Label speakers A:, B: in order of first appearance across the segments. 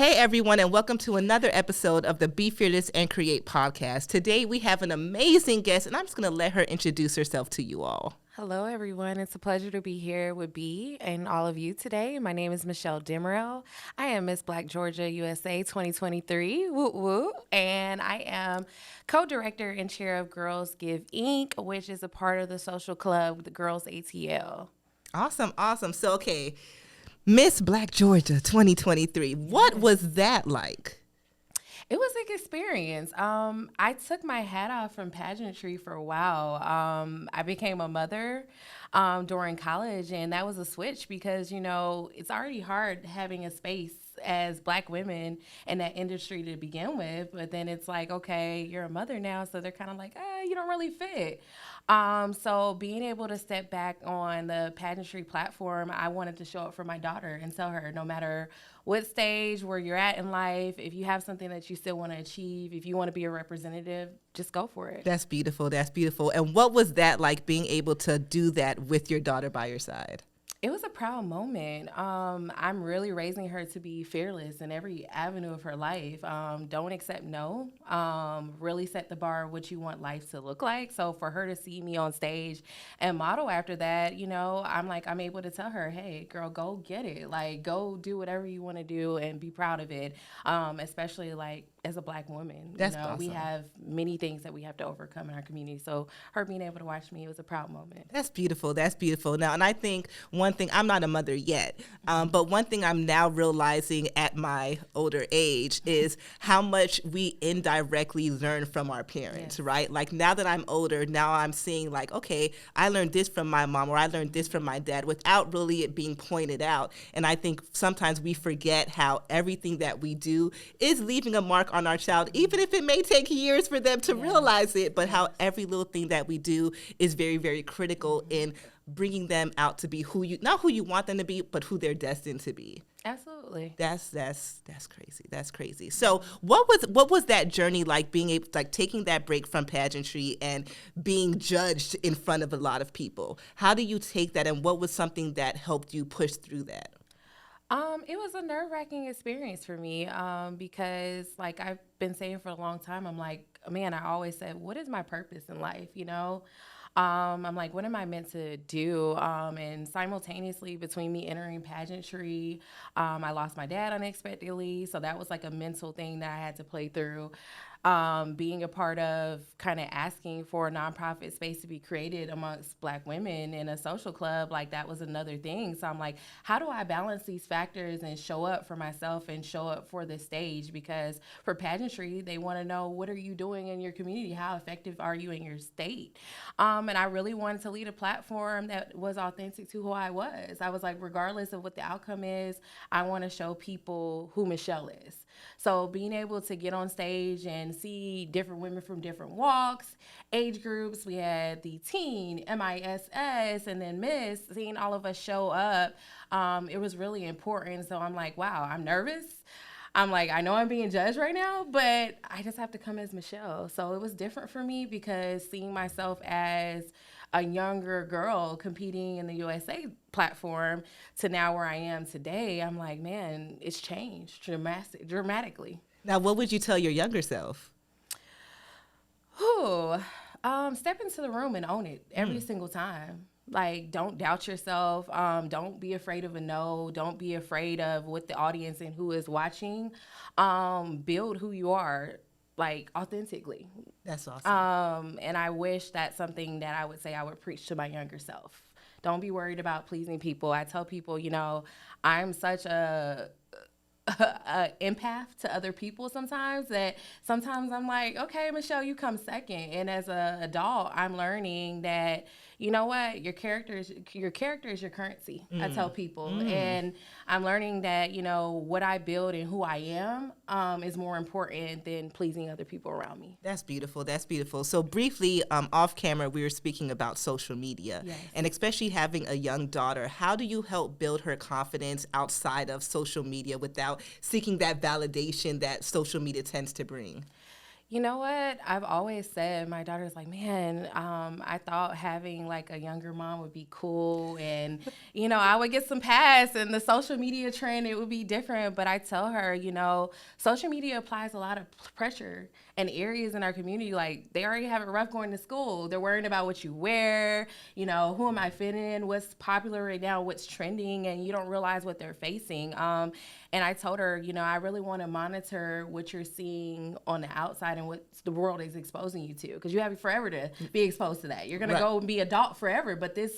A: Hey everyone, and welcome to another episode of the Be Fearless and Create podcast. Today we have an amazing guest, and I'm just going to let her introduce herself to you all.
B: Hello, everyone. It's a pleasure to be here with B and all of you today. My name is Michelle Demmerelle. I am Miss Black Georgia USA 2023, woo woo, and I am co-director and chair of GRLS Give Inc, which is a part of the social club, the Girls ATL.
A: Awesome. So, okay, Miss Black Georgia 2023, what was that like?
B: It was an experience. I took my hat off from pageantry for a while. I became a mother during college, and that was a switch because, it's already hard having a space as Black women in that industry to begin with. But then it's like, okay, you're a mother now, so they're kind of like, you don't really fit. So being able to step back on the pageantry platform, I wanted to show up for my daughter and tell her no matter what stage, where you're at in life, if you have something that you still want to achieve, if you want to be a representative, just go for it.
A: That's beautiful. And what was that like, being able to do that with your daughter by your side?
B: It was a proud moment. I'm really raising her to be fearless in every avenue of her life. Don't accept no. Really set the bar of what you want life to look like. So for her to see me on stage and model after that, I'm able to tell her, hey, girl, go get it. Like, go do whatever you want to do and be proud of it, especially as a Black woman.
A: That's awesome.
B: We have many things that we have to overcome in our community. So her being able to watch me, it was a proud moment.
A: That's beautiful. Now, and I think one thing, I'm not a mother yet, but one thing I'm now realizing at my older age is how much we indirectly learn from our parents, yes. Right? Like, now that I'm older, now I'm seeing like, okay, I learned this from my mom or I learned this from my dad without really it being pointed out. And I think sometimes we forget how everything that we do is leaving a mark on our child, even if it may take years for them to realize it, but how every little thing that we do is very, very critical in bringing them out to be not who you want them to be, but who they're destined to be.
B: Absolutely.
A: That's crazy. That's crazy. So what was that journey like, being able, like, taking that break from pageantry and being judged in front of a lot of people? How do you take that, and what was something that helped you push through that?
B: It was a nerve-wracking experience for me because, like I've been saying for a long time, I'm like, man, I always said, what is my purpose in life, I'm like, what am I meant to do? And simultaneously between me entering pageantry, I lost my dad unexpectedly, so that was like a mental thing that I had to play through. Being a part of kind of asking for a nonprofit space to be created amongst Black women in a social club, like that was another thing. So I'm like, how do I balance these factors and show up for myself and show up for the stage? Because for pageantry, they want to know, what are you doing in your community? How effective are you in your state? And I really wanted to lead a platform that was authentic to who I was. I was like, regardless of what the outcome is, I want to show people who Michelle is. So being able to get on stage and see different women from different walks, age groups, we had the teen, MISS, and then Miss, seeing all of us show up, it was really important. So I'm like, wow, I'm nervous. I'm like, I know I'm being judged right now, but I just have to come as Michelle. So it was different for me because seeing myself as a younger girl competing in the USA platform to now where I am today, I'm like, man, it's changed dramatically.
A: Now, what would you tell your younger self?
B: Step into the room and own it every single time. Like, don't doubt yourself. Don't be afraid of a no. Don't be afraid of what the audience and who is watching. Build who you are, like, authentically.
A: That's awesome.
B: And I wish that's something that I would say I would preach to my younger self. Don't be worried about pleasing people. I tell people, I'm such a empath to other people sometimes that sometimes I'm like, okay, Michelle, you come second. And as an adult, I'm learning that, you know what, your character is your currency. I tell people. And I'm learning that, what I build and who I am is more important than pleasing other people around me.
A: That's beautiful. So briefly, off camera, we were speaking about social media.
B: Yes.
A: And especially having a young daughter, how do you help build her confidence outside of social media without seeking that validation that social media tends to bring?
B: You know what? I've always said, my daughter's like, man, I thought having like a younger mom would be cool, and I would get some pass, and the social media trend, it would be different. But I tell her, social media applies a lot of pressure in areas in our community. Like, they already have it rough going to school. They're worrying about what you wear, who am I fitting, what's popular right now, what's trending, and you don't realize what they're facing. And I told her, I really want to monitor what you're seeing on the outside and what the world is exposing you to, because you have forever to be exposed to that. You're going to go and be adult forever, but this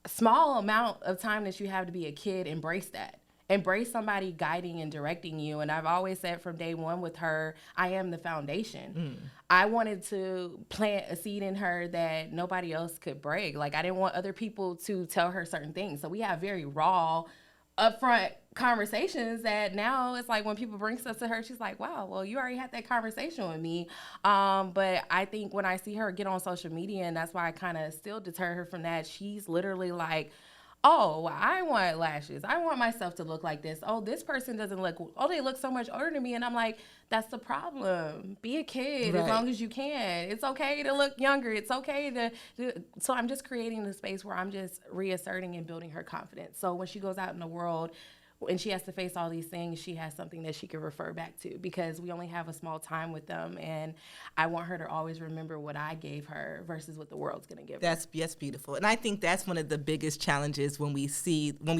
B: small amount of time that you have to be a kid, embrace that. Embrace somebody guiding and directing you. And I've always said from day one with her, I am the foundation. I wanted to plant a seed in her that nobody else could break. Like, I didn't want other people to tell her certain things. So we have very raw, upfront conversations that now it's like when people bring stuff to her, she's like, wow, well, you already had that conversation with me. But I think when I see her get on social media, and that's why I kind of still deter her from that, she's literally like, oh, well, I want lashes. I want myself to look like this. Oh, this person doesn't look, oh, they look so much older than me. And I'm like, that's the problem. Be a kid as long as you can. It's okay to look younger. It's okay so I'm just creating the space where I'm just reasserting and building her confidence. So when she goes out in the world, and she has to face all these things, she has something that she can refer back to, because we only have a small time with them. And I want her to always remember what I gave her versus what the world's going to give her.
A: That's beautiful. And I think that's one of the biggest challenges when we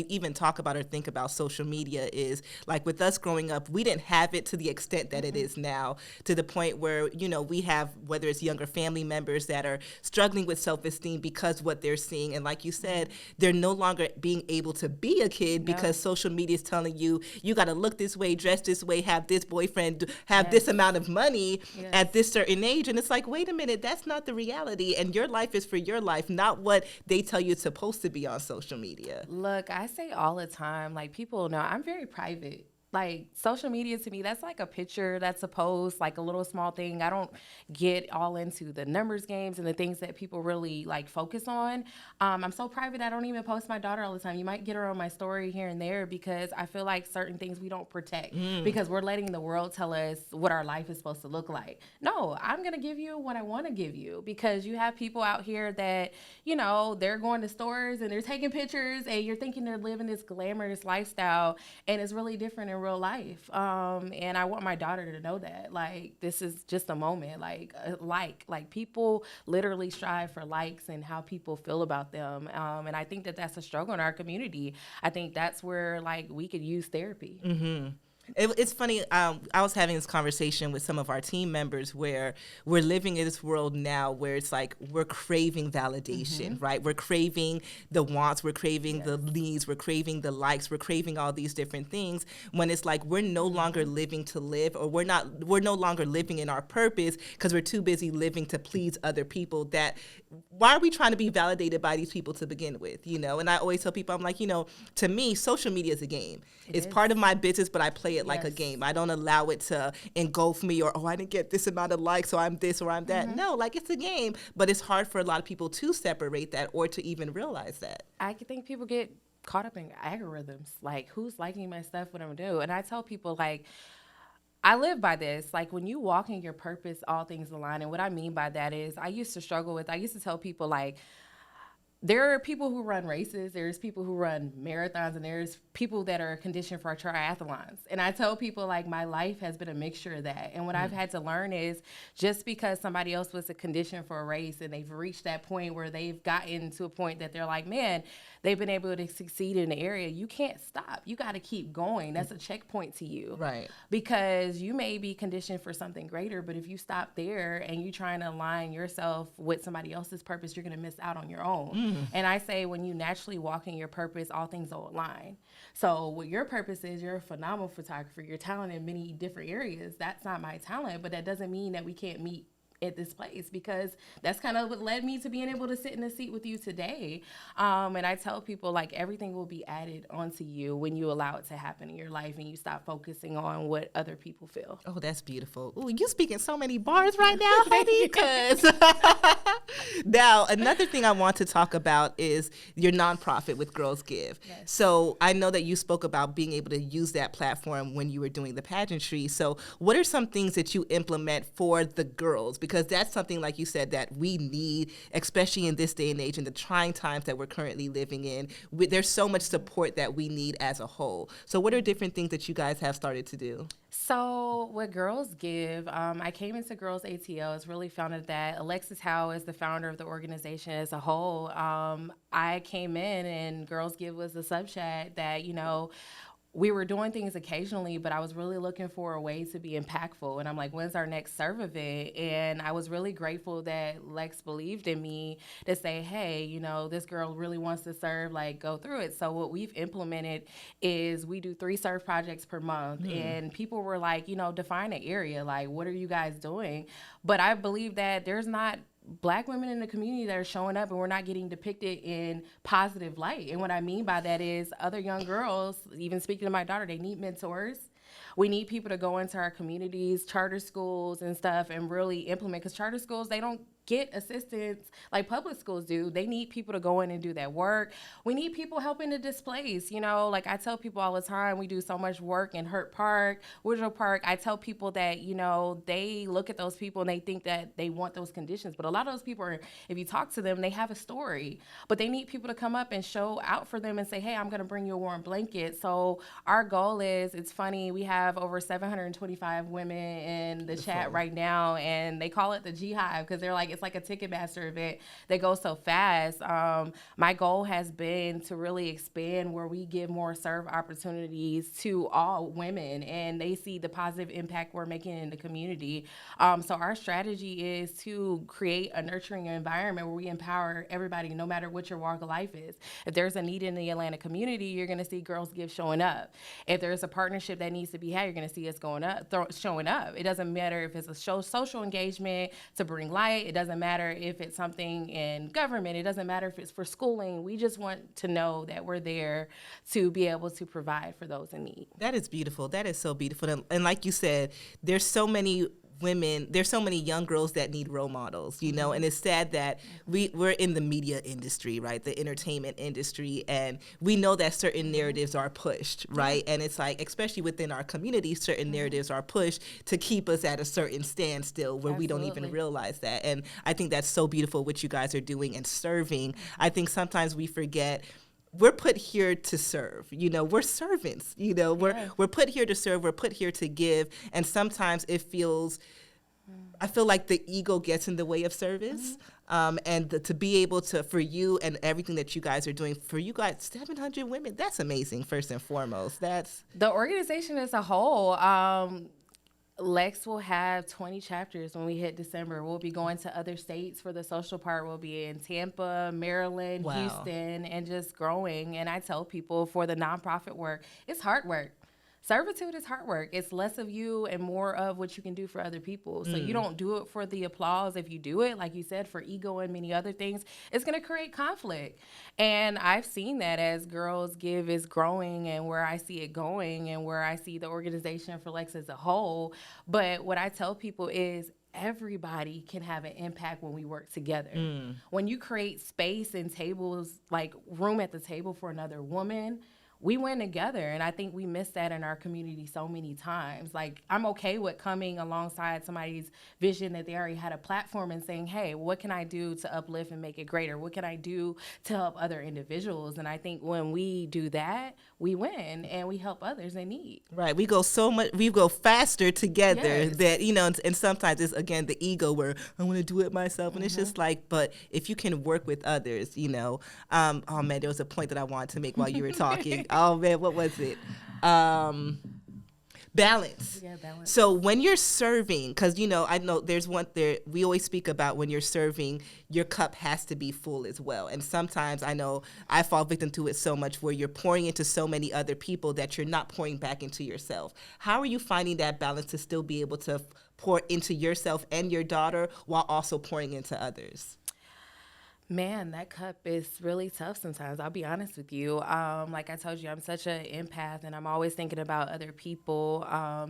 A: even talk about or think about social media is, like, with us growing up, we didn't have it to the extent that it is now, to the point where, we have, whether it's younger family members that are struggling with self-esteem because what they're seeing. And like you said, they're no longer being able to be a kid because social media is telling you got to look this way, dress this way, have this boyfriend, have this amount of money at this certain age. And it's like, wait a minute, that's not the reality. And your life is for your life, not what they tell you it's supposed to be on social media.
B: Look, I say all the time, like, people know I'm very private. Like, social media to me, that's like a picture, that's a post, like a little small thing. I don't get all into the numbers games and the things that people really like focus on. I'm so private, I don't even post my daughter all the time. You might get her on my story here and there, because I feel like certain things we don't protect because we're letting the world tell us what our life is supposed to look like. No, I'm going to give you what I want to give you, because you have people out here that, they're going to stores and they're taking pictures, and you're thinking they're living this glamorous lifestyle, and it's really different in real life. And I want my daughter to know that, like, this is just a moment. Like people literally strive for likes and how people feel about them. And I think that that's a struggle in our community. I think that's where, like, we could use therapy.
A: It's funny, I was having this conversation with some of our team members where we're living in this world now where it's like we're craving validation, right? We're craving the wants, we're craving the needs, we're craving the likes, we're craving all these different things, when it's like we're no longer living to live, or we're no longer living in our purpose because we're too busy living to please other people. Why are we trying to be validated by these people to begin with, And I always tell people, I'm like, to me, social media is a game. It's part of my business, but I play it like a game. I don't allow it to engulf me, or, I didn't get this amount of likes, so I'm this or I'm that. No, like, it's a game, but it's hard for a lot of people to separate that or to even realize that.
B: I think people get caught up in algorithms, like, who's liking my stuff, what I'm doing. And I tell people, like, I live by this. Like, when you walk in your purpose, all things align. And what I mean by that is, I used to tell people, like, there are people who run races, there's people who run marathons, and there's people that are conditioned for triathlons. And I tell people, like, my life has been a mixture of that. And what I've had to learn is, just because somebody else was a condition for a race and they've reached that point where they've gotten to a point that they're like, man, they've been able to succeed in the area, you can't stop. You got to keep going. That's a checkpoint to you.
A: Right.
B: Because you may be conditioned for something greater, but if you stop there and you trying to align yourself with somebody else's purpose, you're going to miss out on your own. And I say, when you naturally walk in your purpose, all things will align. So what your purpose is, you're a phenomenal photographer. You're talented in many different areas. That's not my talent, but that doesn't mean that we can't meet at this place, because that's kind of what led me to being able to sit in the seat with you today. And I tell people, like, everything will be added onto you when you allow it to happen in your life and you stop focusing on what other people feel.
A: Oh, that's beautiful. Ooh, you speaking so many bars right now, honey. Cause now another thing I want to talk about is your nonprofit with Girls Give.
B: Yes.
A: So I know that you spoke about being able to use that platform when you were doing the pageantry. So what are some things that you implement for the girls? Because that's something, like you said, that we need, especially in this day and age, in the trying times that we're currently living in. There's so much support that we need as a whole. So what are different things that you guys have started to do?
B: So with Girls Give, I came into Girls ATL. It's really founded that. Alexis Howe is the founder of the organization as a whole. I came in and Girls Give was a subchat that, you know, we were doing things occasionally, but I was really looking for a way to be impactful. And I'm like, when's our next serve event? And I was really grateful that Lex believed in me to say, hey, you know, this girl really wants to serve, like, go through it. So what we've implemented is we do 3 serve projects per month. And people were like, you know, define an area. Like, what are you guys doing? But I believe that there's not Black women in the community that are showing up and we're not getting depicted in positive light. And what I mean by that is other young girls, even speaking to my daughter, they need mentors. We need people to go into our communities, charter schools and stuff, and really implement, because charter schools, they don't get assistance like public schools do. They need people to go in and do that work. We need people helping the displaced. You know, like I tell people all the time, we do so much work in Hurt Park, Woodrow Park. I tell people that, you know, they look at those people and they think that they want those conditions. But a lot of those people are, if you talk to them, they have a story. But they need people to come up and show out for them and say, hey, I'm going to bring you a warm blanket. So our goal is, it's funny, we have over 725 women in the chat right now, and they call it the G Hive because they're like, it's like a Ticketmaster event that goes so fast. My goal has been to really expand where we give more serve opportunities to all women, and they see the positive impact we're making in the community. So our strategy is to create a nurturing environment where we empower everybody, no matter what your walk of life is. If there's a need in the Atlanta community, you're going to see Girls Give showing up. If there's a partnership that needs to be had, you're going to see us showing up. It doesn't matter if it's a social engagement to bring light. It doesn't matter if it's something in government. It doesn't matter if it's for schooling. We just want to know that we're there to be able to provide for those in need.
A: That is beautiful. That is so beautiful. And like you said, there's so many young girls that need role models, you know, and it's sad that we're in the media industry, right, the entertainment industry, and we know that certain narratives are pushed, right, and it's like, especially within our community, certain narratives are pushed to keep us at a certain standstill where we don't even realize that. And I think that's so beautiful what you guys are doing and serving. I think sometimes we forget we're put here to serve, you know, we're servants, you know, we're put here to serve, we're put here to give. And sometimes it feels, I feel like the ego gets in the way of service. And to be able to, for you and everything that you guys are doing, for you guys, 700 women, that's amazing, first and foremost. That's
B: the organization as a whole. Lex will have 20 chapters when we hit December. We'll be going to other states for the social part. We'll be in Tampa, Maryland, Houston, and just growing. And I tell people, for the nonprofit work, it's hard work. Servitude is hard work. It's less of you and more of what you can do for other people. So you don't do it for the applause. If you do it, like you said, for ego and many other things, it's going to create conflict. And I've seen that as Girls Give is growing and where I see it going and where I see the organization for Lex as a whole. But what I tell people is, everybody can have an impact when we work together. When you create space and tables, like room at the table for another woman, we win together. And I think we miss that in our community so many times. Like, I'm okay with coming alongside somebody's vision that they already had a platform and saying, hey, what can I do to uplift and make it greater? What can I do to help other individuals? And I think when we do that, we win and we help others in need.
A: right. We go faster together that, you know, and sometimes it's, again, the ego where I want to do it myself. And it's just like, but if you can work with others, you know, oh man, there was a point that I wanted to make while you were talking. Oh man, what was it? Balance.
B: Yeah, balance.
A: So when you're serving, because I know there's one there. We always speak about when you're serving, your cup has to be full as well. And sometimes I know I fall victim to it so much where you're pouring into so many other people that you're not pouring back into yourself. How are you finding that balance to still be able to pour into yourself and your daughter while also pouring into others?
B: Man, that cup is really tough sometimes. I'll be honest with you. Like I told you, I'm such an empath, and I'm always thinking about other people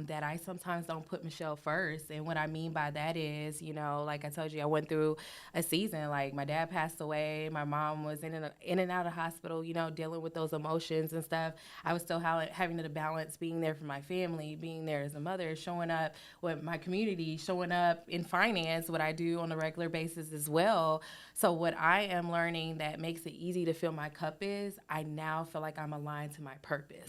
B: that I sometimes don't put Michelle first. And what I mean by that is, like I told you, I went through a season. Like my dad passed away, my mom was in and out of hospital, dealing with those emotions and stuff. I was still having to balance being there for my family, being there as a mother, showing up with my community, showing up in finance, what I do on a regular basis as well. So what I am learning that makes it easy to fill my cup is I now feel like I'm aligned to my purpose.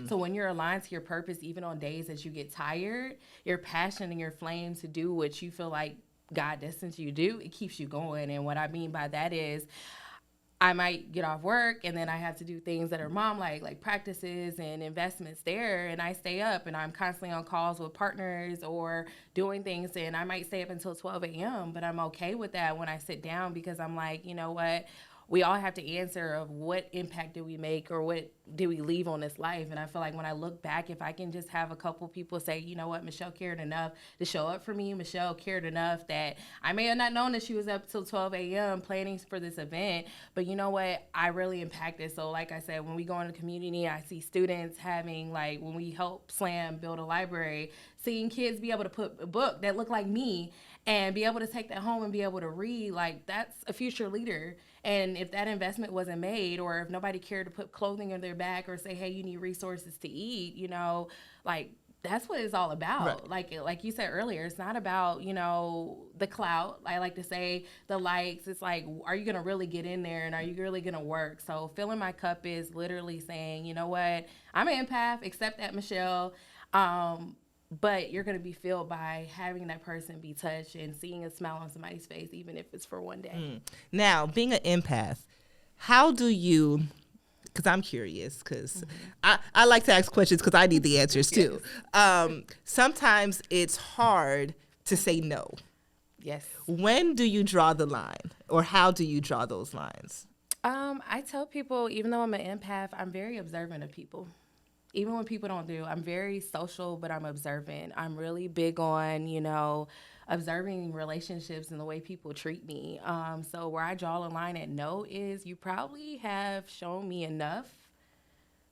B: So when you're aligned to your purpose, even on days that you get tired, your passion and your flame to do what you feel like God destined you to do, it keeps you going. And what I mean by that is I might get off work and then I have to do things that are mom like practices and investments there. And I stay up and I'm constantly on calls with partners or doing things. And I might stay up until 12 a.m., but I'm okay with that when I sit down because I'm like, you know what? We all have to answer of what impact did we make or what did we leave on this life. And I feel like when I look back, if I can just have a couple people say, you know what, Michelle cared enough to show up for me. Michelle cared enough that I may have not known that she was up till 12 a.m. planning for this event. But you know what, I really impacted. So like I said, when we go in the community, I see students having, like when we help SLAM build a library, seeing kids be able to put a book that look like me and be able to take that home and be able to read, like that's a future leader. And if that investment wasn't made or if nobody cared to put clothing in their back or say, hey, you need resources to eat, like that's what it's all about. Right. Like you said earlier, it's not about, the clout. I like to say the likes. It's like, are you going to really get in there and are you really going to work? So filling my cup is literally saying, you know what, I'm an empath, accept that, Michelle. But you're going to be filled by having that person be touched and seeing a smile on somebody's face, even if it's for one day.
A: Now, being an empath, how do you, because I'm curious, because I like to ask questions because I need the answers too. Sometimes it's hard to say no.
B: Yes.
A: When do you draw the line or how do you draw those lines?
B: I tell people, even though I'm an empath, I'm very observant of people. Even when people don't do, I'm very social, but I'm observant. I'm really big on, observing relationships and the way people treat me. So where I draw a line at no is you probably have shown me enough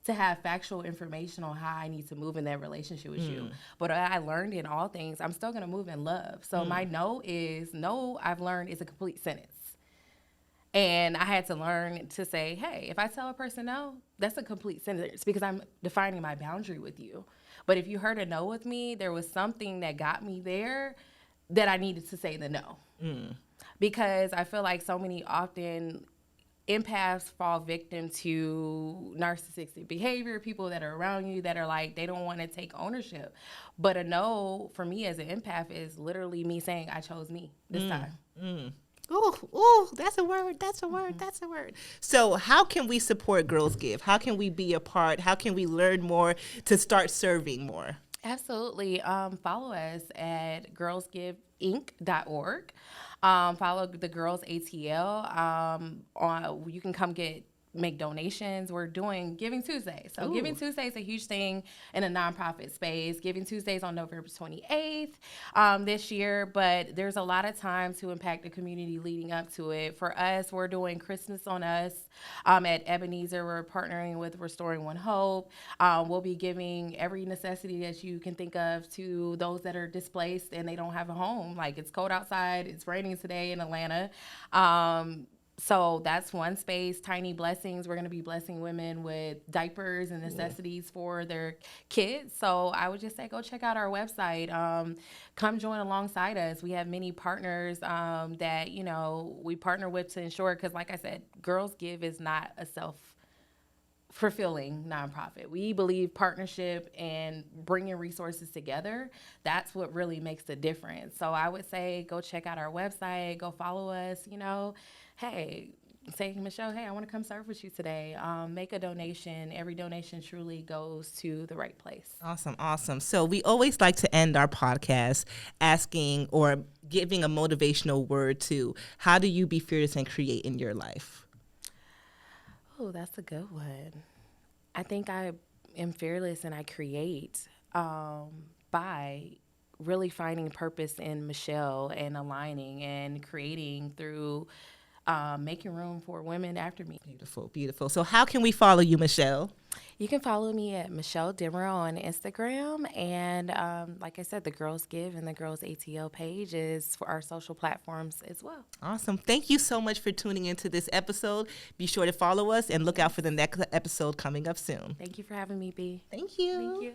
B: to have factual information on how I need to move in that relationship with you. But I learned in all things, I'm still going to move in love. So my no is, no, I've learned is a complete sentence. And I had to learn to say, hey, if I tell a person no, that's a complete sentence because I'm defining my boundary with you. But if you heard a no with me, there was something that got me there that I needed to say the no. Because I feel like so many often empaths fall victim to narcissistic behavior, people that are around you that are like, they don't want to take ownership. But a no for me as an empath is literally me saying, I chose me this time.
A: Oh, that's a word. That's a word. That's a word. So how can we support Girls Give? How can we be a part? How can we learn more to start serving more?
B: Absolutely. Follow us at girlsgiveinc.org. Follow the Girls ATL. You can come make donations. We're doing Giving Tuesday. So Giving Tuesday is a huge thing in a nonprofit space. Giving Tuesdays on November 28th this year, but there's a lot of time to impact the community leading up to it. For us, we're doing Christmas on Us at Ebenezer. We're partnering with Restoring One Hope. We'll be giving every necessity that you can think of to those that are displaced and they don't have a home. Like it's cold outside, it's raining today in Atlanta. So that's one space. Tiny Blessings. We're going to be blessing women with diapers and necessities for their kids. So I would just say go check out our website. Come join alongside us. We have many partners that, we partner with to ensure, because like I said, Girls Give is not a self-fulfilling nonprofit. We believe partnership and bringing resources together, that's what really makes the difference. So I would say go check out our website, go follow us, hey, saying, Michelle, hey, I want to come serve with you today. Make a donation. Every donation truly goes to the right place.
A: Awesome, awesome. So we always like to end our podcast asking or giving a motivational word to how do you be fearless and create in your life?
B: Oh, that's a good one. I think I am fearless and I create by really finding purpose in Michelle and aligning and creating through making room for women after me.
A: Beautiful, beautiful. So how can we follow you, Michelle?
B: You can follow me at Michelle Demmerelle on Instagram. And like I said, the Girls Give and the Girls ATL page is for our social platforms as well.
A: Awesome. Thank you so much for tuning into this episode. Be sure to follow us and look out for the next episode coming up soon.
B: Thank you for having me, B.
A: Thank you.
B: Thank you.